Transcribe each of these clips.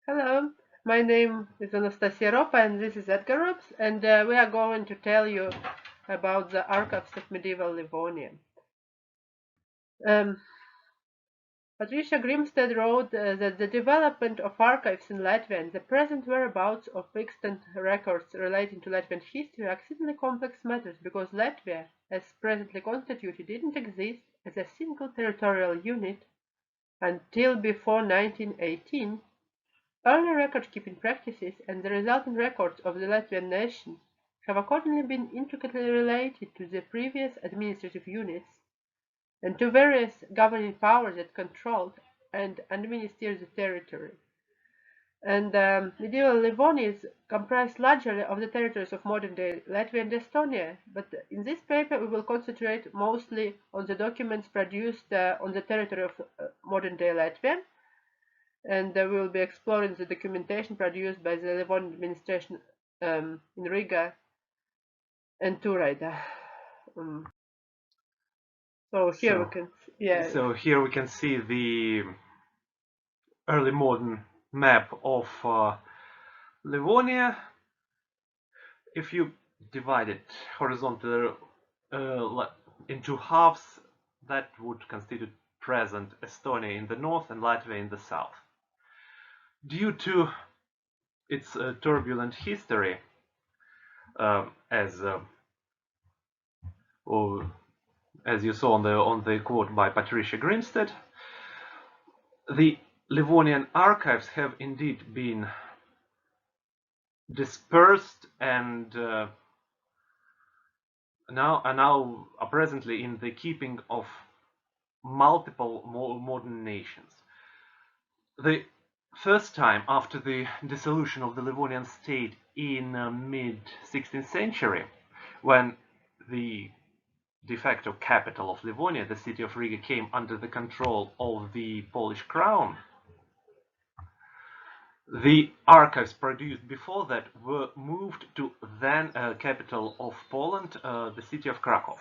Hello, my name is Anastasija Ropa and this is Edgar, and we are going to tell you about the archives of medieval Livonia. Patricia Grimstead wrote that the development of archives in Latvia and the present whereabouts of extant records relating to Latvian history are exceedingly complex matters because Latvia, as presently constituted, didn't exist as a single territorial unit until before 1918. Early record-keeping practices and the resultant records of the Latvian nation have accordingly been intricately related to the previous administrative units and to various governing powers that controlled and administered the territory. And medieval Livonia is comprised largely of the territories of modern-day Latvia and Estonia, but in this paper we will concentrate mostly on the documents produced on the territory of modern-day Latvia, and we will be exploring the documentation produced by the Livonian administration in Riga and Turaida. So here we can, yeah. So here we can see the early modern map of Livonia. If you divide it horizontally into halves, that would constitute present Estonia in the north and Latvia in the south. Due to its turbulent history, as you saw on the quote by Patricia Grimstead, the Livonian archives have indeed been dispersed and now are presently in the keeping of multiple modern nations. The first time after the dissolution of the Livonian state in mid-16th century, when the de facto capital of Livonia, the city of Riga, came under the control of the Polish crown, the archives produced before that were moved to then capital of Poland, the city of Krakow.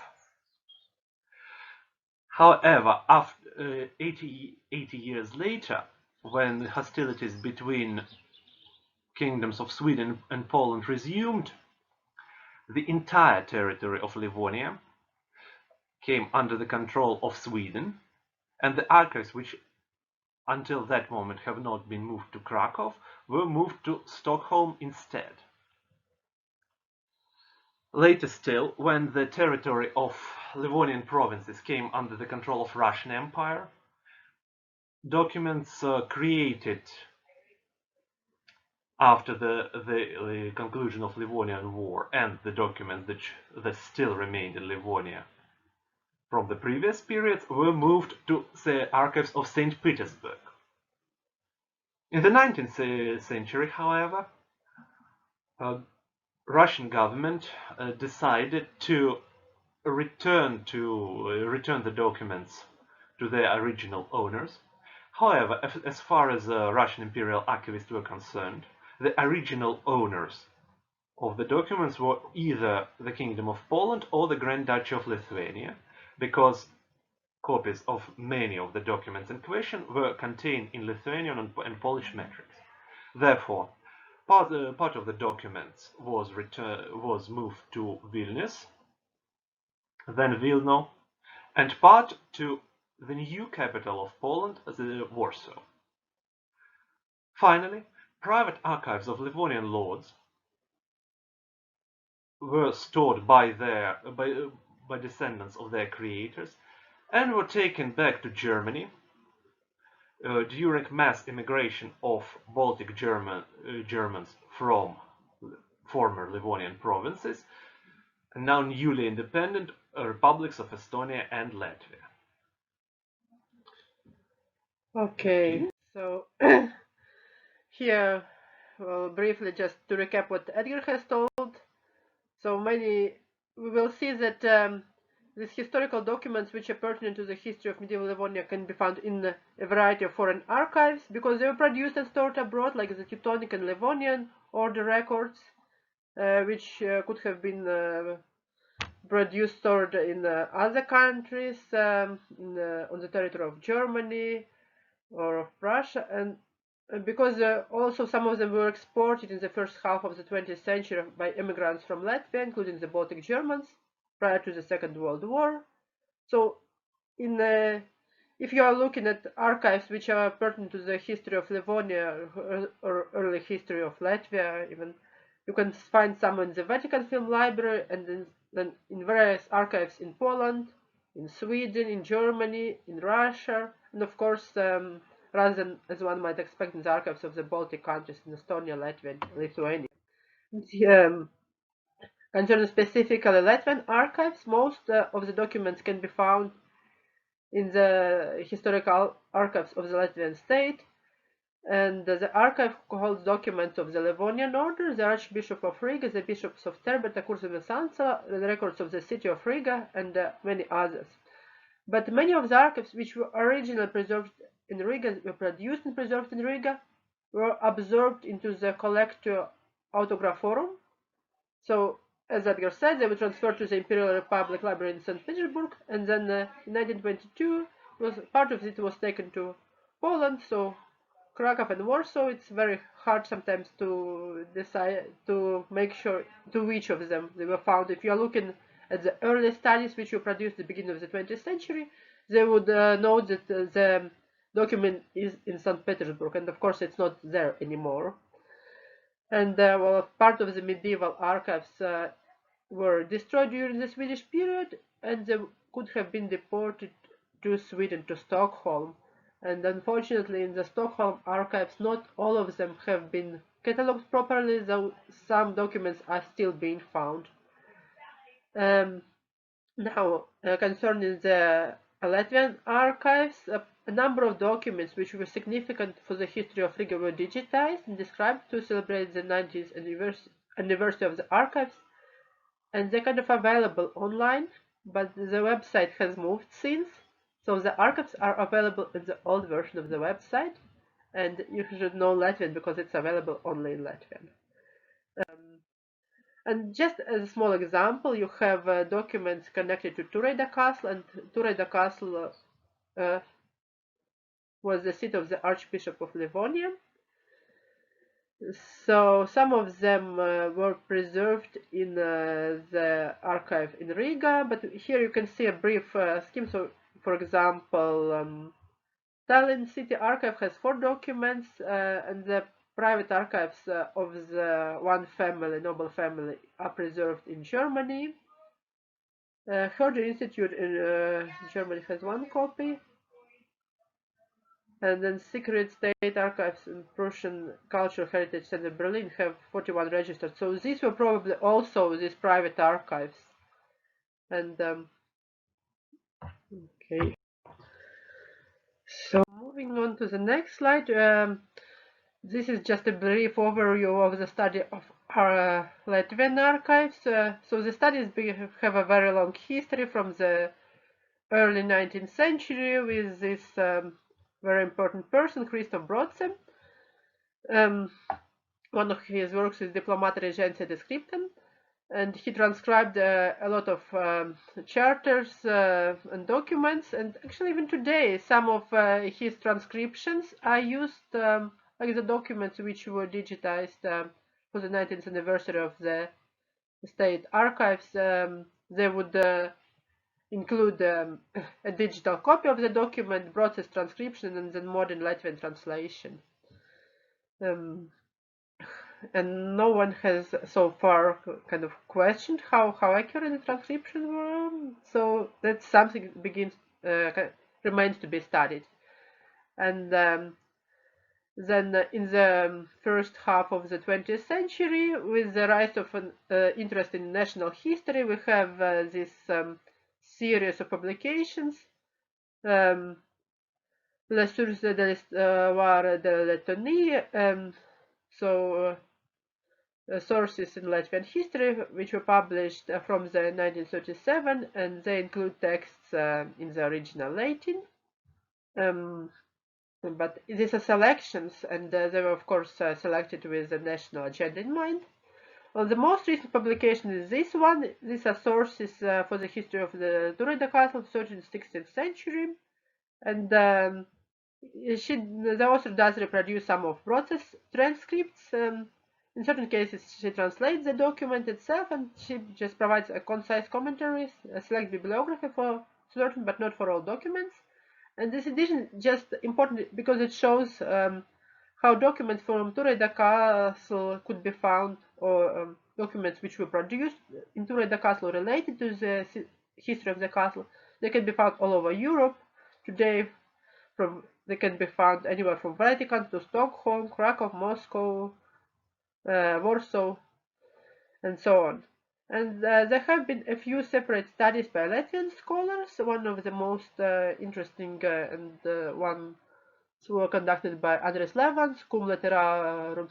However, after 80 years later, when hostilities between kingdoms of Sweden and Poland resumed, the entire territory of Livonia came under the control of Sweden, and the archives, which until that moment have not been moved to Krakow, were moved to Stockholm instead. Later still, when the territory of Livonian provinces came under the control of Russian Empire, documents created after the conclusion of Livonian War and the documents that still remained in Livonia from the previous periods were moved to the archives of St. Petersburg. In the 19th century, however, Russian government decided to return the documents to their original owners. However, as far as Russian imperial archivists were concerned, the original owners of the documents were either the Kingdom of Poland or the Grand Duchy of Lithuania, because copies of many of the documents in question were contained in Lithuanian and Polish metrics. Therefore, part of the documents was moved to Vilnius, then Vilno, and part to the new capital of Poland, Warsaw. Finally, private archives of Livonian lords were stored by descendants of their creators and were taken back to Germany during mass immigration of Baltic Germans from former Livonian provinces, and now newly independent republics of Estonia and Latvia. Okay, so here, well, briefly just to recap what Edgar has told. So we will see that these historical documents which are pertinent to the history of medieval Livonia can be found in a variety of foreign archives because they were produced and stored abroad, like the Teutonic and Livonian order records, which could have been produced, stored in other countries, on the territory of Germany or of Russia, and because also some of them were exported in the first half of the 20th century by immigrants from Latvia, including the Baltic Germans, prior to the Second World War. So, if you are looking at archives which are pertinent to the history of Livonia or early history of Latvia, even you can find some in the Vatican Film Library and in various archives in Poland, in Sweden, in Germany, in Russia, and of course, rather than as one might expect in the archives of the Baltic countries in Estonia, Latvia, and Lithuania. Concerning specifically Latvian archives, most of the documents can be found in the historical archives of the Latvian state, and the archive holds documents of the Livonian order, the Archbishop of Riga, the bishops of Terbeta, Kursum and Sansala, the records of the city of Riga, and many others. But many of the archives which were originally preserved in Riga, were produced and preserved in Riga, were absorbed into the Collectio Autographorum. So, as Edgar said, they were transferred to the Imperial Republic Library in St. Petersburg, and then in 1922, part of it was taken to Poland. So, Krakow and Warsaw, it's very hard sometimes to decide, to make sure to which of them they were found. If you are looking at the early studies which were produced at the beginning of the 20th century, they would know that the document is in St. Petersburg, and of course it's not there anymore. And well, part of the medieval archives were destroyed during the Swedish period, and they could have been deported to Sweden, to Stockholm. And unfortunately, in the Stockholm archives, not all of them have been catalogued properly, though some documents are still being found. Now, concerning the Latvian archives, a number of documents which were significant for the history of Riga were digitized and described to celebrate the 90th anniversary of the archives, and they're kind of available online, but the website has moved since, so the archives are available in the old version of the website, and you should know Latvian because it's available only in Latvian. And just as a small example, you have documents connected to Turaida Castle, and Turaida Castle was the seat of the Archbishop of Livonia. So some of them were preserved in the archive in Riga, but here you can see a brief scheme. So, for example, Tallinn City Archive has 4 documents, and the private archives of the one family, noble family, are preserved in Germany. Herder Institute in Germany has 1 copy. And then Secret State Archives and Prussian Cultural Heritage Center Berlin have 41 registered. So these were probably also these private archives. And okay. So moving on to the next slide. This is just a brief overview of the study of our Latvian archives. So the studies have a very long history from the early 19th century with this very important person, Christoph Brodsem. One of his works is Diplomata Regentia Descriptum, and he transcribed a lot of charters and documents, and actually even today some of his transcriptions are used like the documents which were digitized for the 19th anniversary of the state archives. They would include a digital copy of the document, process transcription, and then modern Latvian translation. And no one has so far kind of questioned how accurate the transcriptions were. So that's something remains to be studied. And then in the first half of the 20th century, with the rise of an interest in national history, we have this series of publications, La source de l'histoire de Lettonie, sources in Latvian history, which were published from the 1937, and they include texts in the original Latin. But these are selections, and they were, of course, selected with the national agenda in mind. Well, the most recent publication is this one. These are sources for the history of the Turaida Castle, 13th, 16th century. And The author does reproduce some of process transcripts. In certain cases, she translates the document itself, and she just provides a concise commentary, a select bibliography for certain, but not for all documents. And this edition is just important because it shows how documents from Turaida Castle could be found, or documents which were produced in Turaida Castle related to the history of the castle. They can be found all over Europe. Today, they can be found anywhere from Vatican to Stockholm, Krakow, Moscow, Warsaw, and so on. And there have been a few separate studies by Latvian scholars. One of the most interesting and ones were conducted by Andres Levans, Cum Literarum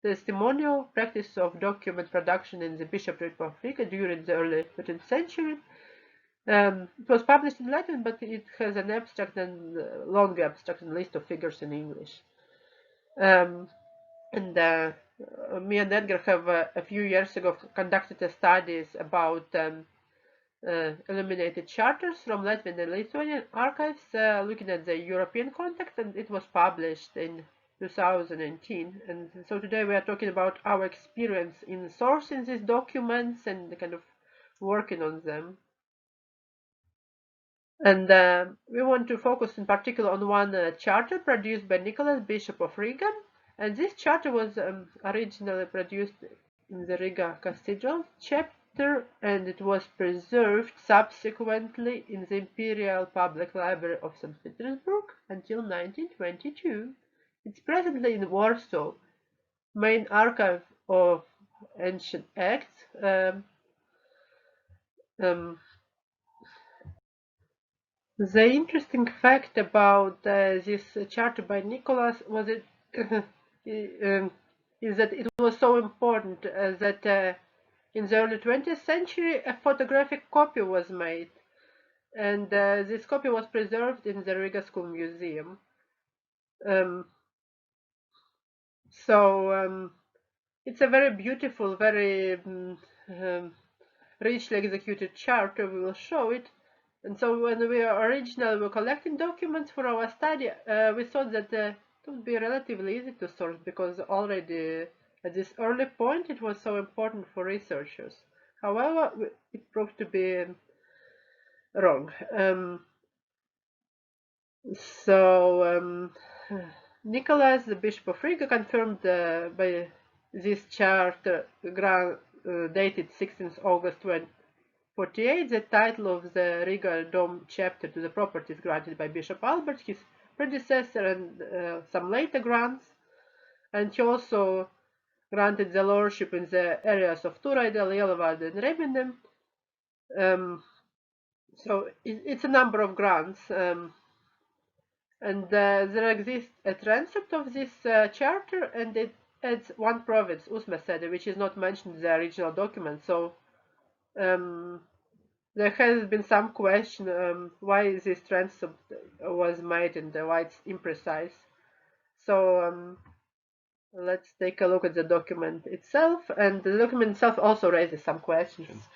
Testimonial, Practice of Document Production in the Bishopric of Riga during the early 13th century. It was published in Latin, but it has an abstract and long abstract and list of figures in English. Me and Edgar have a few years ago conducted studies about illuminated charters from Latvian and Lithuanian archives, looking at the European context, and it was published in 2019. And so today we are talking about our experience in sourcing these documents and kind of working on them. And we want to focus in particular on one charter produced by Nicholas, Bishop of Riga. And this charter was originally produced in the Riga Cathedral chapter, and it was preserved subsequently in the Imperial Public Library of St. Petersburg until 1922. It's presently in Warsaw, main archive of ancient acts. The interesting fact about this charter by Nicholas was it is that it was so important that in the early 20th century a photographic copy was made, and this copy was preserved in the Riga School Museum. It's a very beautiful, very richly executed charter. We will show it. And so when we originally were collecting documents for our study, we thought that it would be relatively easy to source, because already at this early point it was so important for researchers. However, it proved to be wrong. Nicholas, the Bishop of Riga, confirmed by this charter dated 16th August 1948 the title of the Riga Dome chapter to the properties granted by Bishop Albert, his predecessor, and some later grants. And he also granted the lordship in the areas of Turaida, Lielvard, and Reminen. So it's a number of grants. And there exists a transcript of this charter, and it adds one province, Usmesede, which is not mentioned in the original document. So there has been some question why this transcript was made and why it's imprecise. So let's take a look at the document itself, and the document itself also raises some questions.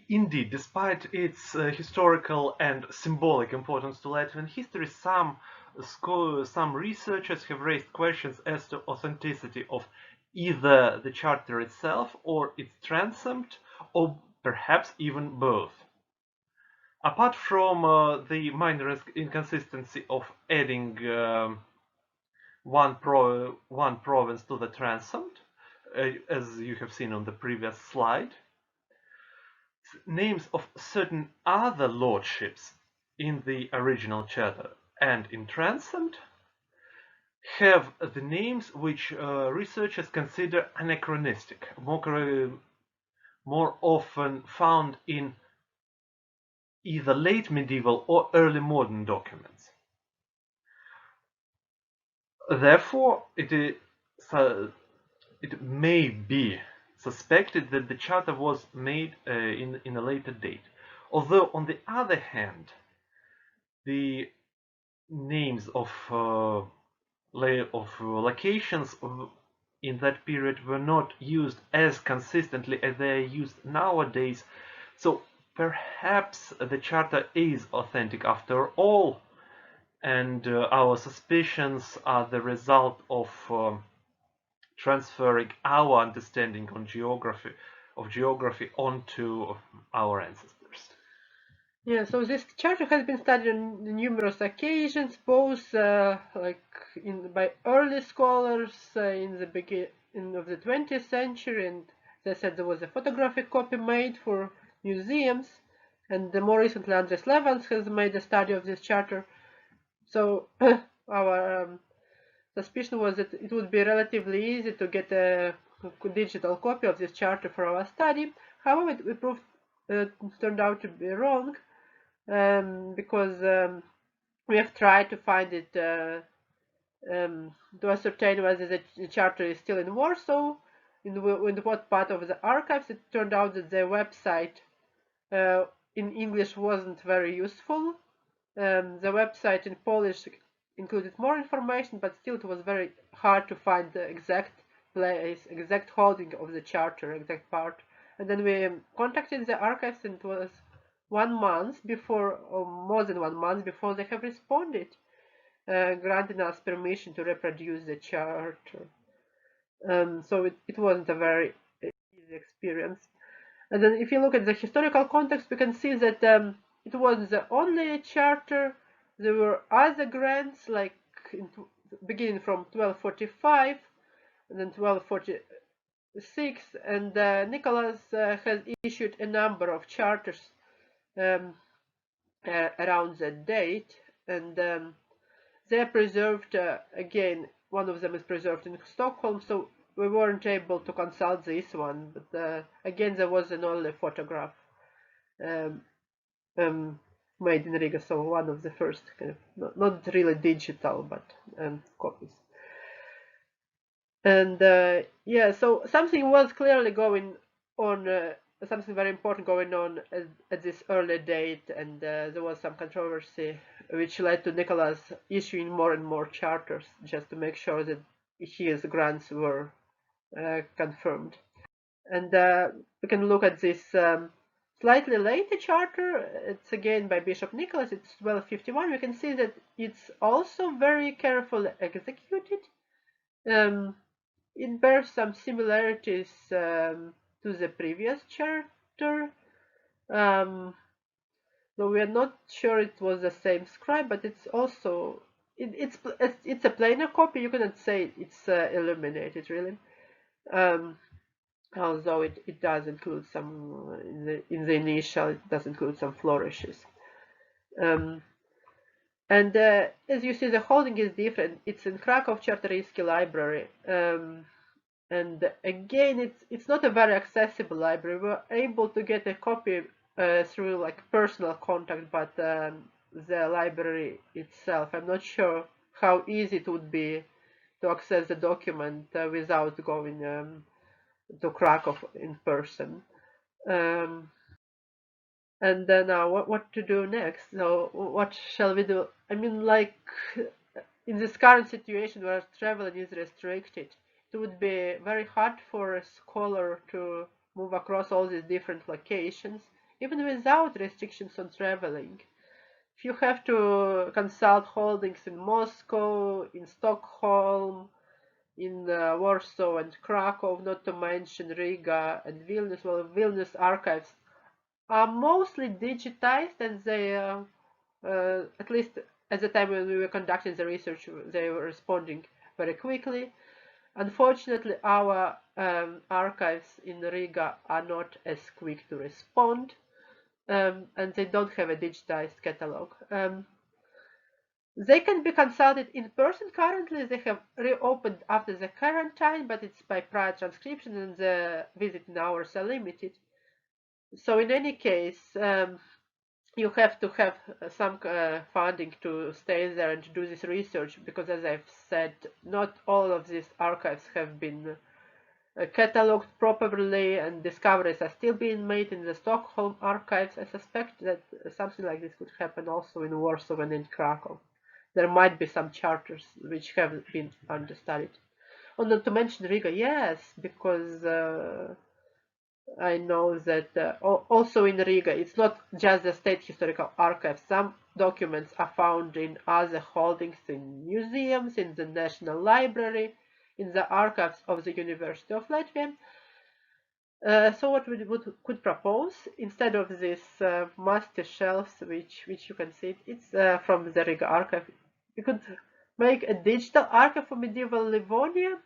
Indeed, despite its historical and symbolic importance to Latvian history, some researchers have raised questions as to authenticity of either the charter itself or its transept, or perhaps even both. Apart from the minor inconsistency of adding one province to the transept, as you have seen on the previous slide, names of certain other lordships in the original charter and in transept have the names which researchers consider anachronistic, more often found in either late medieval or early modern documents. Therefore, it may be suspected that the charter was made in a later date. Although, on the other hand, the names of locations in that period were not used as consistently as they are used nowadays. So perhaps the charter is authentic after all, and our suspicions are the result of transferring our understanding on geography onto our ancestors. Yeah, so this charter has been studied on numerous occasions, both by early scholars in the beginning of the 20th century, and they said there was a photographic copy made for museums, and more recently Andres Levans has made a study of this charter. So our suspicion was that it would be relatively easy to get a digital copy of this charter for our study. However, it turned out to be wrong, because we have tried to find it to ascertain whether the charter is still in Warsaw, in what part of the archives. It turned out that the website in English wasn't very useful. The website in Polish included more information, but still it was very hard to find the exact place, exact holding of the charter, exact part. And then we contacted the archives, and it was 1 month before, or more than 1 month before, they have responded, granting us permission to reproduce the charter. So it wasn't a very easy experience. And then if you look at the historical context, we can see that it was the only charter. There were other grants, like beginning from 1245 and then 1246, and Nicholas has issued a number of charters around that date, and they're preserved, again, one of them is preserved in Stockholm, so we weren't able to consult this one, but again, there was an only photograph made in Riga, so one of the first kind of, not really digital, but copies. And yeah, so something was clearly going on, something very important going on at this early date, and there was some controversy which led to Nicholas issuing more and more charters just to make sure that his grants were confirmed. And we can look at this slightly later charter. It's again by Bishop Nicholas. It's 1251. We can see that it's also very carefully executed. It bears some similarities to the previous charter. So we are not sure it was the same scribe, but it's also it's a plainer copy. You cannot say it's illuminated really, although it does include some in the initial. It does include some flourishes. And as you see, the holding is different. It's in Krakow Czartoryski Library. And again, it's not a very accessible library. We were able to get a copy through like personal contact, but the library itself, I'm not sure how easy it would be to access the document without going to Krakow in person. And then now, what to do next? So what shall we do? I mean, like in this current situation where traveling is restricted, it would be very hard for a scholar to move across all these different locations, even without restrictions on traveling. If you have to consult holdings in Moscow, in Stockholm, in Warsaw and Krakow, not to mention Riga and Vilnius, well, Vilnius archives are mostly digitized, and they, at least at the time when we were conducting the research, they were responding very quickly. Unfortunately, our archives in Riga are not as quick to respond, and they don't have a digitized catalog. They can be consulted in person currently. They have reopened after the quarantine, but it's by prior transcription, and the visiting hours are limited. So in any case, you have to have some funding to stay there and to do this research, because as I've said, not all of these archives have been catalogued properly, and discoveries are still being made in the Stockholm archives. I suspect that something like this could happen also in Warsaw and in Krakow. There might be some charters which have been understudied. Oh, not to mention Riga, yes, because I know that also in Riga, it's not just the State Historical Archive. Some documents are found in other holdings in museums, in the National Library, in the archives of the University of Latvia. So what we could propose, instead of this master shelves, which you can see, it's from the Riga archive, we could make a digital archive for medieval Livonia,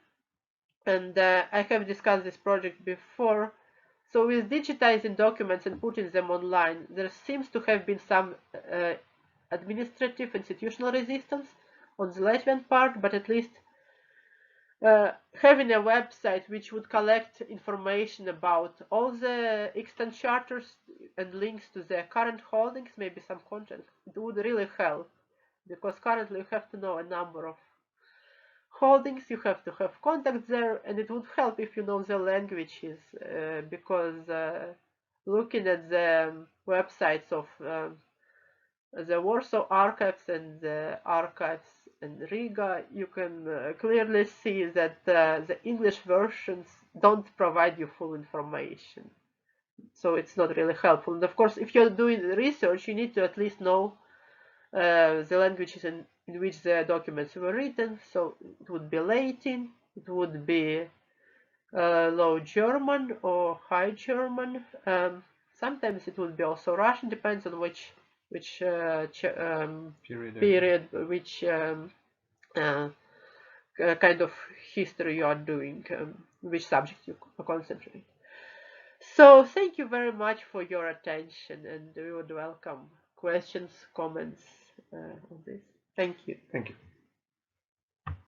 and I have discussed this project before. So with digitizing documents and putting them online, there seems to have been some administrative institutional resistance on the Latvian part, but at least having a website which would collect information about all the extant charters and links to their current holdings, maybe some content, it would really help, because currently you have to know a number of holdings, you have to have contacts there, and it would help if you know the languages, because looking at the websites of the Warsaw archives and the archives in Riga, you can clearly see that the English versions don't provide you full information. So it's not really helpful. And of course, if you're doing research, you need to at least know the languages in which the documents were written. So it would be Latin, it would be Low German or High German. Sometimes it would be also Russian, depends on which period, which kind of history you are doing, which subject you concentrate. So thank you very much for your attention, and we would welcome questions, comments on this. Thank you. Thank you.